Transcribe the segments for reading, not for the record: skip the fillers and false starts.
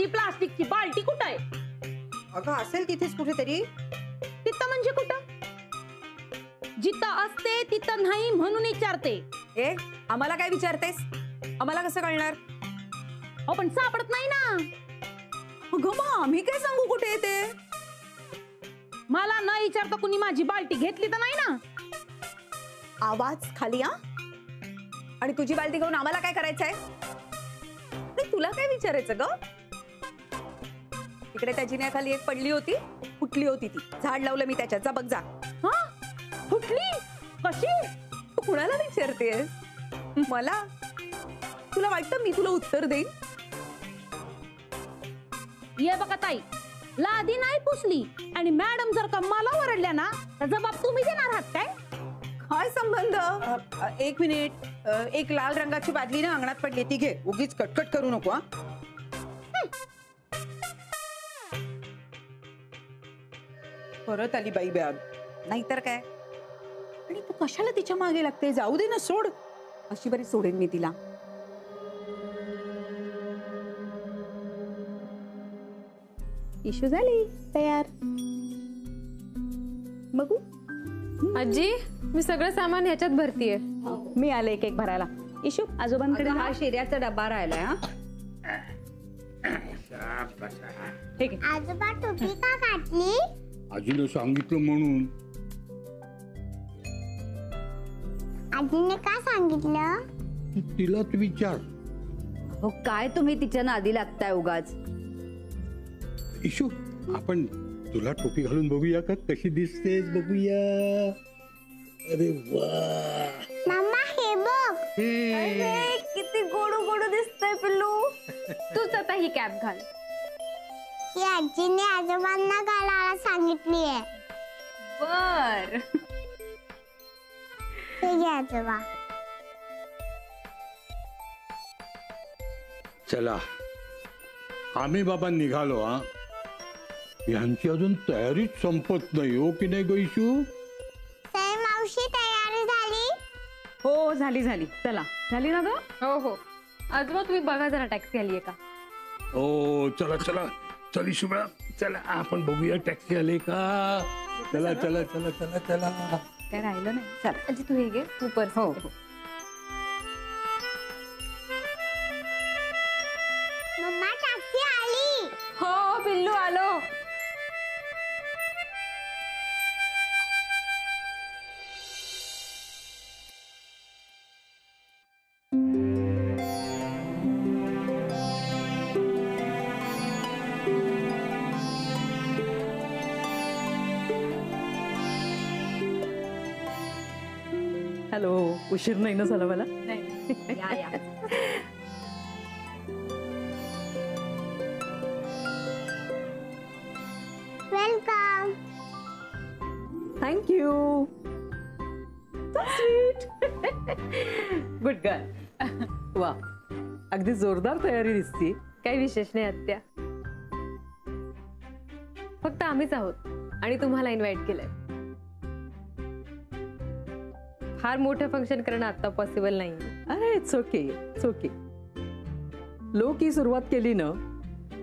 प्लास्टिकची बाल्टी कुठं आहे? अगं असेल तिथेच कुठेतरी. तिथं म्हणजे कुठं? जिथं असते तिथं नाही म्हणून विचारते. ए आम्हाला काय विचारतेस? आम्हाला कसं कळणार? हो पण सापडत नाही ना. अगं मग आम्ही काय सांगू कुठे येते? मला न विचारता कुणी माझी बाल्टी घेतली तर नाही ना. आवाज खाली हा. आणि तुझी बाल्टी घेऊन आम्हाला काय करायचंय? तुला काय विचारायचं ग? इकडे त्या जिन्याखाली एक पडली होती, फुटली होती ती. झाड लावलं मी त्याच्यात. जा बघ जा. हा फुटली कशी? तू कुणाला विचारतेस? मला? तुला वाटतं मी तुला उत्तर देईन? ये बघा ताई, लादी नाही पुसली आणि मॅडम जर का मला ओरडल्या ना तर जबाब तुम्ही देणार आहात काय? काय संबंध? एक मिनिट. एक लाल रंगाची बादली ना अंगणात पडली, ती घे. उगीच कटकट करू नको हा. परत आली बाई बॅग. नाहीतर काय. आणि तू कशाला तिच्या मागे लागते? जाऊ दे ना, सोड. अशी बरी सोडेन मी तिला. इशू झाली तयार. बघू. आजी मी सगळं सामान ह्याच्यात भरतीये. मी आले एक एक भरायला. इशू आजोबांकडे हा शिऱ्याचा डब्बा राहिलाय. आजोबा टोपी का काढली? आजीला सांगितलं म्हणून. आजीने का सांगितलं? तिलाच विचार. हो काय तुम्ही तिच्या नादी लागताय उगाच. इशू आपण तुला टोपी घालून बघूया का कशी दिसतेस? बघूया. अरे वा मम्मा हे बघ. किती गोडू गोडू दिसतंय पिल्लू. तूच आता ही कॅप घाल. ही आजीने आजोबांना घालायला सांगितलीये. बर हे घे आजोबा. चला आम्ही बाबा निघालो. हा यांची अजून तयारीच संपत नाही. हो की नाही ग इशू? सई मावशी तयारी झाली? हो झाली झाली. चला झाली ना ग? हो हो. आजोबा तुम्ही बघा जरा टॅक्सी आलीये का? हो चला चला. चल इशू बाळा चला आपण बघूया टॅक्सी आले का. चला चला चला चला चला. काय राहिलं नाही. चला आजी तू हे घे. तू पर्स. हो हो. मम्मा टॅक्सी आली. हो पिल्लू आलो. हॅलो, उशीर नाही ना झाला मला? या या. Welcome. Thank you. Sweet. Good girl. वा अगदी जोरदार तयारी दिसती. काही विशेष नाही आत्या. फक्त आम्हीच आहोत आणि तुम्हाला इन्व्हाइट केलंय. फार मोठं फंक्शन करणं आता पॉसिबल नाही. अरे it's okay it's okay. Low की सुरुवात केली ना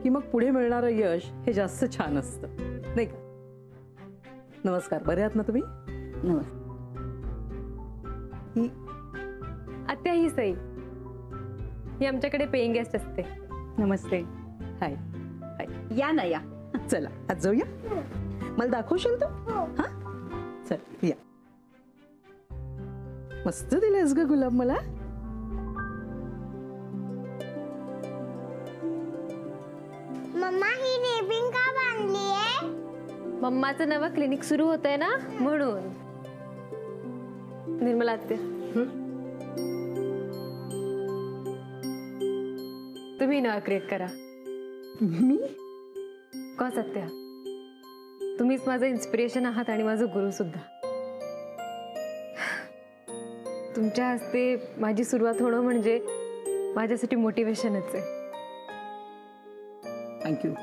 की मग पुढे मिळणारं यश हे जास्त छान असतं नाही का? नमस्कार. बरे आहात ना तुम्ही? नमस्कार. आत्या ही सई. ही आमच्याकडे पेइंग गेस्ट असते. नमस्ते. हाय हाय. या ना या. चला आज जाऊया. मला दाखवशील तू? हा चल या. मस्त दिलेस ग गुलाब मला. मम्मा ही रिबिन का बांधलीये? मम्माचं नवं क्लिनिक सुरू होतंय ना म्हणून. निर्मला आत्या तुम्ही नाव क्रिएट करा. मी? का सत्या? तुम्हीच माझं इन्स्पिरेशन आहात आणि माझं गुरु सुद्धा. तुमच्या हस्ते माझी सुरुवात होणं म्हणजे माझ्यासाठी मोटिवेशनच आहे. थँक्यू.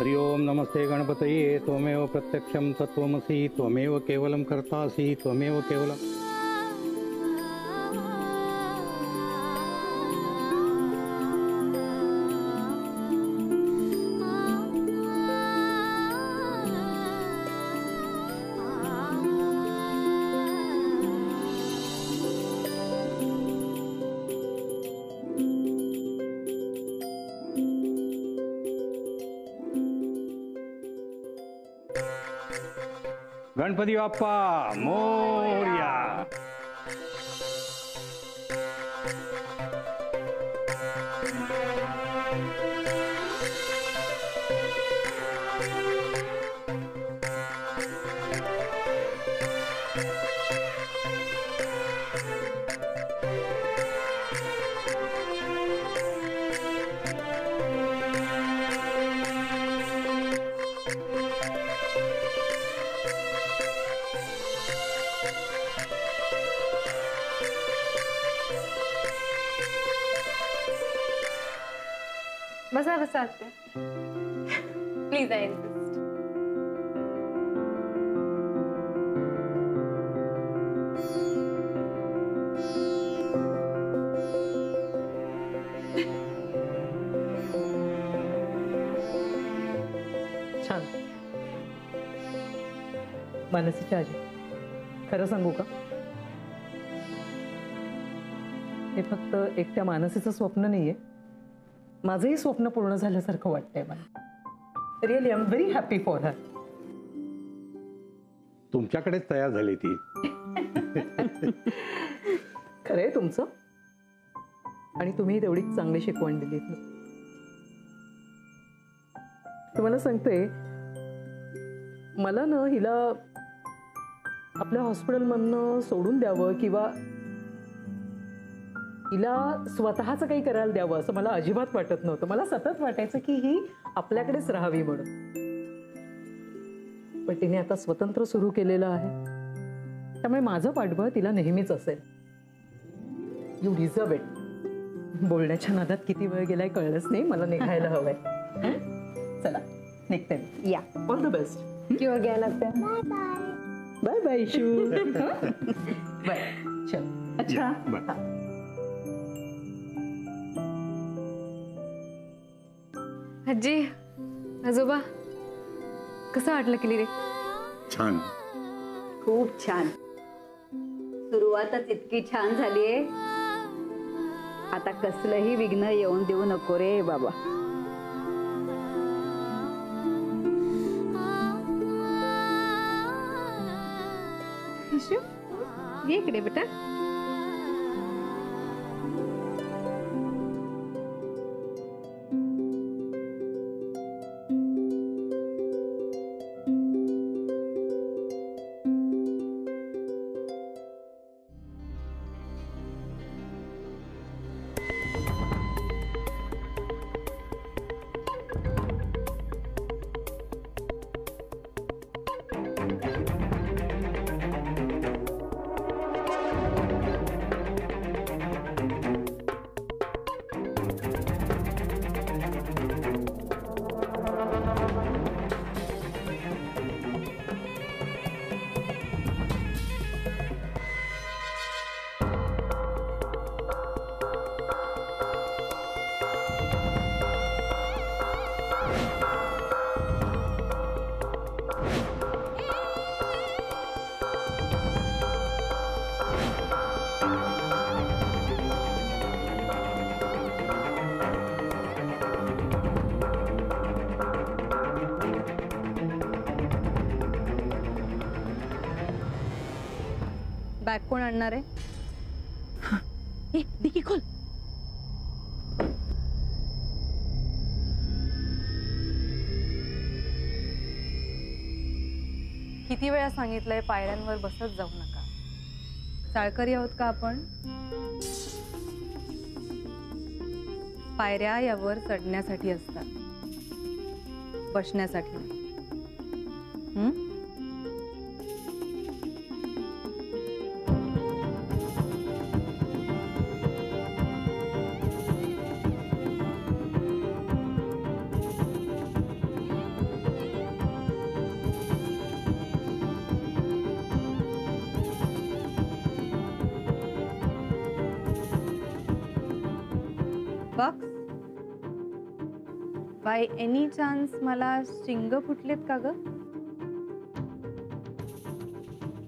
हरि ओम नमस्ते गणपतये त्वमेव प्रत्यक्षं तत्त्वमसि त्वमेव केवलं कर्तासि त्वमेव केवलं गणपती बाप्पा मोरया. बसा बसा आत्या. Please I insist. छान. मानसीची आजी, खरं सांगू का, हे फक्त एकट्या मानसीचं स्वप्न नाहीये, माझंही स्वप्न पूर्ण झाल्यासारखं वाटतंय मला. Really I am very happy for her. तुमच्याकडेच तयार झाली ती. खरंय तुमचं, आणि तुम्ही तेवढीच चांगली शिकवण दिलीत. तुम्हाला सांगते, मला ना हिला आपल्या हॉस्पिटलमधनं सोडून द्यावं किंवा हिला स्वतःचं काही करायला द्यावं असं मला अजिबात वाटत नव्हतं. मला सतत वाटायचं की ही आपल्याकडेच राहावी म्हणून. पण तिने आता स्वतंत्र सुरू केलेलं आहे, त्यामुळे माझं पाठबळ तिला नेहमीच असेल. You deserve it. बोलण्याच्या नादात किती वेळ गेलाय कळलंच नाही. मला निघायला हवंय. चला निघते. या. All the best. किंवा घ्यायला आत्या. Bye bye Ishu. बाय. चल. अच्छा. बरं. आजी, आजोबा, कसं वाटलं केली रे? छान. खूप छान. सुरुवातच इतकी छान झालीये, आता कसलंही विघ्न येऊन देऊ नको रे बाबा. इशू, ये इकडे बेटा. बॅग कोण आणणार आहे? डिकी खोल. किती वेळा सांगितलंय पायऱ्यांवर बसत जाऊ नका. चाळकरी आहोत का आपण? पायऱ्या यावर चढण्यासाठी असतात, बसण्यासाठी नाही. बॉक्स, बाय एनी चान्स मला शिंग फुटलेत का ग?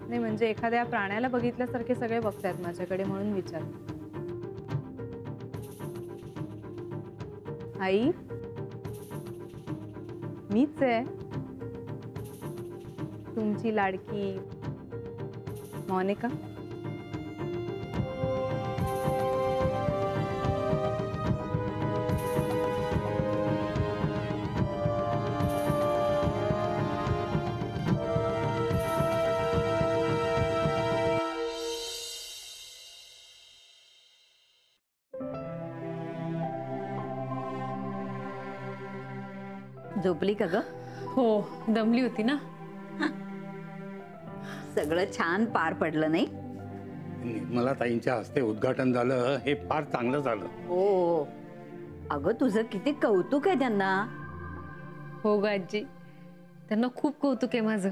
नाही म्हणजे एखाद्या प्राण्याला बघितल्यासारखे सगळे बघतायत माझ्याकडे म्हणून विचार. आई, मीच आहे तुमची लाडकी मोनिका. झोपली का ग? हो, दमली होती ना. सगळं छान पार पडलं नाही? निर्मला ताईंच्या हस्ते उद्घाटन झालं हे फार चांगलं झालं. हो. अगं तुझं किती कौतुक आहे त्यांना. हो ग आजी, त्यांना खूप कौतुक आहे माझं.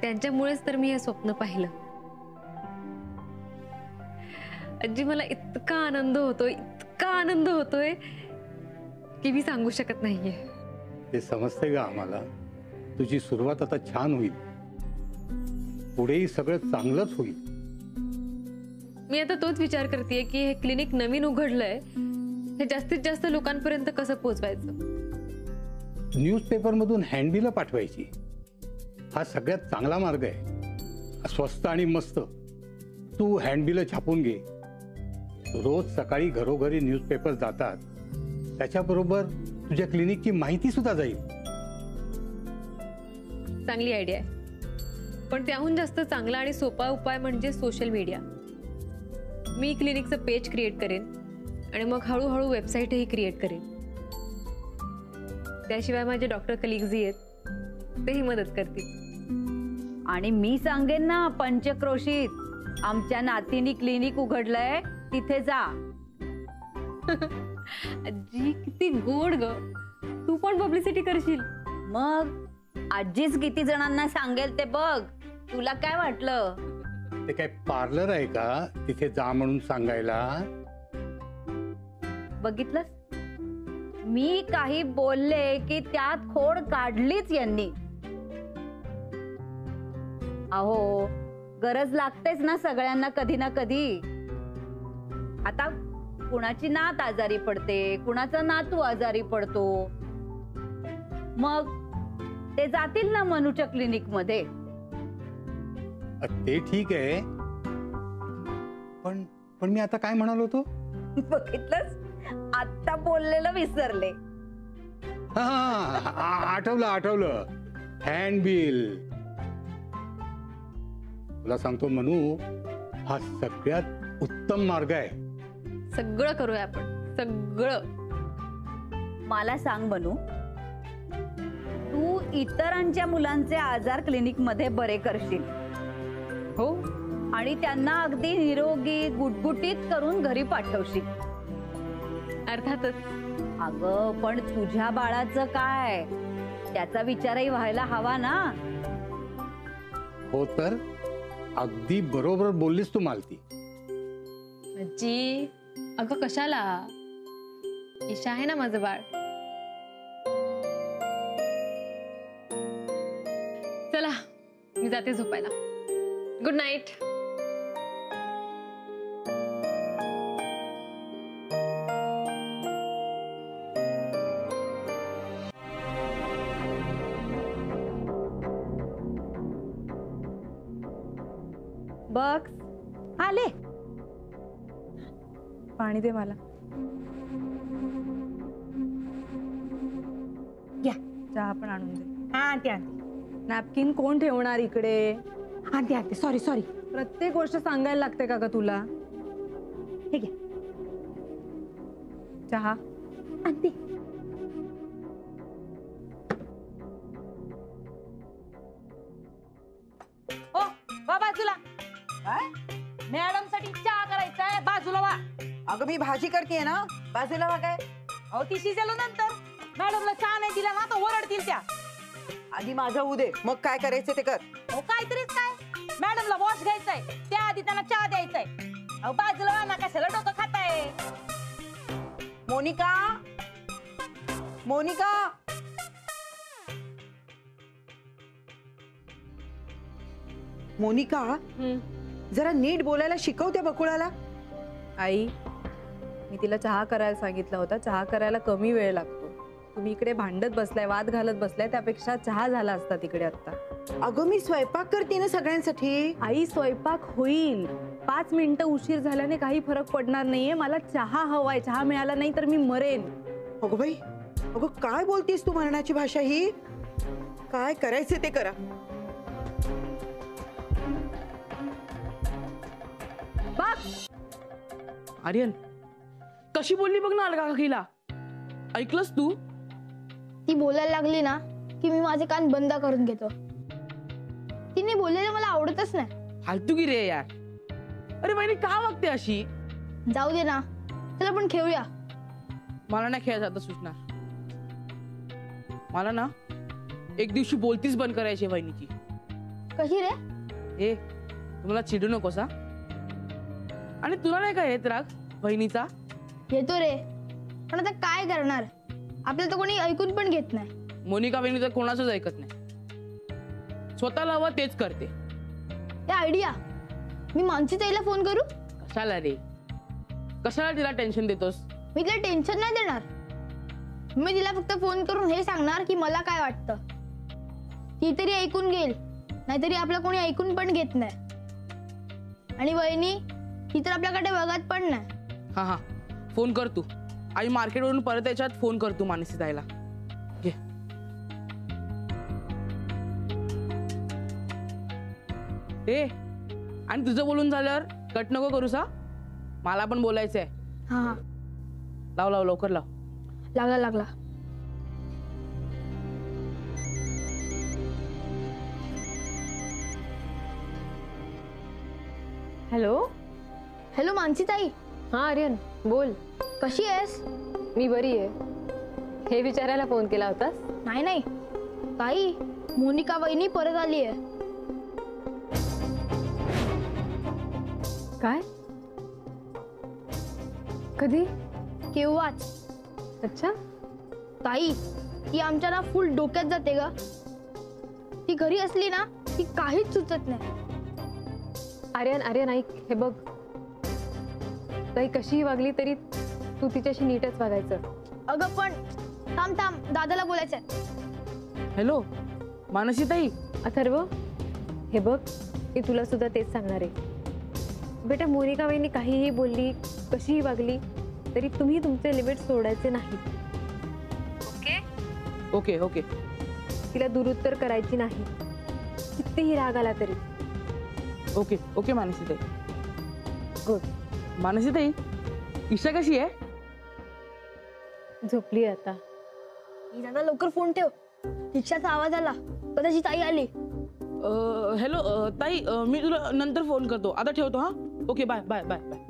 त्यांच्यामुळेच तर मी हे स्वप्न पाहिलं. आजी मला इतका आनंद होतोय की मी सांगू शकत नाहीये. ते समजते का आम्हाला. तुझी सुरुवात आता छान होईल, पुढेही सगळं चांगलंच होईल. मी आता तोच विचार करतेय की हे क्लिनिक नवीन उघडलंय, हे जास्तीत जास्त लोकांपर्यंत कसं पोहोचवायचं. न्यूजपेपर मधून हँडबिलं पाठवायची, हा सगळ्यात चांगला मार्ग आहे. स्वस्त आणि मस्त. तू हँडबिलं छापून घे. रोज सकाळी घरोघरी न्यूजपेपर जातात, त्याच्याबरोबर तुझ्या क्लिनिकची माहिती सुद्धा जाईल. चांगली आयडिया आहे, पण त्याहून जास्त चांगला आणि सोपा उपाय म्हणजे सोशल मीडिया. मी क्लिनिकचं पेज क्रिएट करेन आणि मग हळूहळू वेबसाईटही क्रिएट करेन. त्याशिवाय माझे डॉक्टर कलिग्ज आहेत, तेही मदत करतील. आणि मी सांगेन ना पंचक्रोशीत आमच्या नातीनी क्लिनिक उघडलंय, तिथे जा. आजी किती गोड ग. तू पण पब्लिसिटी करशील? मग आजीच किती जणांना सांगेल ते बघ. तुला काय वाटलं? ते काय पार्लर आहे का तिथे जा म्हणून सांगायला? बघितलंस, मी काही बोलले की त्यात खोड काढलीच यांनी. अहो गरज लागतेच ना सगळ्यांना कधी ना कधी. आता कुणाची नात आजारी पडते, कुणाचा नातू आजारी पडतो, मग ते जातील ना मनूच्या क्लिनिक मध्ये. ते ठीक आहे, पण मी आता काय म्हणालो होतो? बघितलंस, आता बोललेलं विसरले. आठवलं. हँडबिल. तुला सांगतो मनू, हा सगळ्यात उत्तम मार्ग आहे. सगळं करूया आपण, सगळं. मला सांग बनू, तू इतरांच्या मुलांचे आजार क्लिनिक मध्ये बरे करशील. हो, आणि त्यांना अगदी निरोगी गुटगुटीत करून घरी पाठवशील. अर्थातच. अगं पण तुझ्या बाळाचं काय, त्याचा विचारही व्हायला हवा ना. हो तर अगदी बरोबर बोललीस तू मालती. आजी, अगं कशाला? ईशा आहे ना माझं बाळ. चला मी जाते झोपायला. Good night. बघ आले. पाणी दे मला. या चहा पण आणून दे. हा त्या नॅपकिन कोण ठेवणार इकडे? हा त्या सॉरी. प्रत्येक गोष्ट सांगायला लागते का ग तुला? ठीक आहे. चहा आणते. ओ वा बाजूला. काय? मॅडम साठी चहा करायचा आहे, बाजूला वा. अगं मी भाजी करते ना, बाजूला वा काय? अहो ती शिजलो नंतर मॅडमला चहा नाही दिला ना तर ओरडतील त्या. आधी माझं होऊ दे, मग काय करायचं ते कर. अहो काहीतरीच काय, मॅडमला वॉश घ्यायचाय, त्या आधी त्यांना चहा द्यायचाय. अहो बाजूला वा ना, कशाला डोकं खाताय? मोनिका, मोनिका. मोनिका, जरा नीट बोलायला शिकव त्या बकुळाला. आई, मी तिला चहा करायला सांगितला होता. चहा करायला कमी वेळ लागतो. तुम्ही इकडे भांडत बसलाय, वाद घालत बसलाय, त्यापेक्षा चहा झाला असता तिकडे आता. अगं मी स्वयंपाक करते ना सगळ्यांसाठी. आई, स्वयंपाक होईल. 5 मिनिटं उशीर झाल्याने काही फरक पडणार नाहीये. मला चहा हवाय. चहा मिळाला नाही तर मी मरेन. अगं बाई, अगं काय बोलतेस तू मरणाची भाषा ही? काय करायचं ते करा. आर्यन, कशी बोलली बघ ना अलगा काकीला. ऐकलंस तू? ती बोलायला लागली ना की मी माझे कान बंद करून घेतो. तिने बोललेलं मला आवडतच नाही. फालतू की रे यार. अरे वहिनी का वागते अशी? जाऊ दे ना, चला पण खेळूया. मला नाही खेळायचं आता सुचणार. मला ना एक दिवशी बोलतीच बंद करायची वहिनीची. कशी रे? ए, तुम्हाला चिडू नकोस हा. आणि तुला नाही काय येत राग वहिनीचा? येतो रे, पण आता काय करणार? आपल्याला तर कोणी ऐकून पण घेत नाही. मोनिका वहिनी तर कोणाचंच ऐकत नाही. स्वतःला हवं तेच करते. हे आयडिया, मी मानसी ताईला फोन करू? कशाला रे? कशाला तिला टेन्शन देतोस? मी तिला टेन्शन नाही देणार. मी तिला फक्त फोन करून हे सांगणार की मला काय वाटतं. ती तरी ऐकून घेईल, नाहीतरी आपलं कोणी ऐकून पण घेत नाही. आणि वहिनी, ती तर आपल्याकडे बघत पण नाही. हा हा, फोन कर तू. आई मार्केटवरून परत याच्यात फोन कर तू मानसी ताईला. घे. ए, आणि तुझं बोलून झाल्यावर कट नको करूस हा. मला पण बोलायचंय. हा हा, लाव लाव, लवकर लाव. लागला लागला. हॅलो. हॅलो मानसी ताई, हा आर्यन, बोल. कशी आहेस? मी बरी आहे. हे विचारायला फोन केला होतास? नाही नाही ताई, मोनिका वहिनी परत आली आहे. काय? कधी? केव्हाच. अच्छा. ताई, ती आमच्या ना फुल डोक्यात जाते ग. ती घरी असली ना ती काहीच सुचत नाही. आर्यन आर्यन ऐक, हे बघ, ताई कशीही वागली तरी तू तिच्याशी नीटच वागायचं. अगं पण थांब थांब, दादाला बोलायचंय. हॅलो मानसी ताई. अथर्व, हे बघ, मी तुला सुद्धा तेच सांगणार आहे. बेटा, मोनिका वहिनी काहीही बोलली, कशीही वागली तरी तुम्ही तुमचे लिमिट सोडायचे नाही. Okay okay okay. तिला दुरुत्तर करायची नाही, कितीही राग आला तरी. ओके ओके मानसी ताई. गुड. मानसी ताई, ईशा कशी आहे? झोपली आता. दादा लवकर फोन ठेव, रिक्षाचा आवाज आला, कदाचित आई आली. हॅलो ताई, मी तुला नंतर फोन करतो. आता ठेवतो हा. Okay, bye bye bye bye.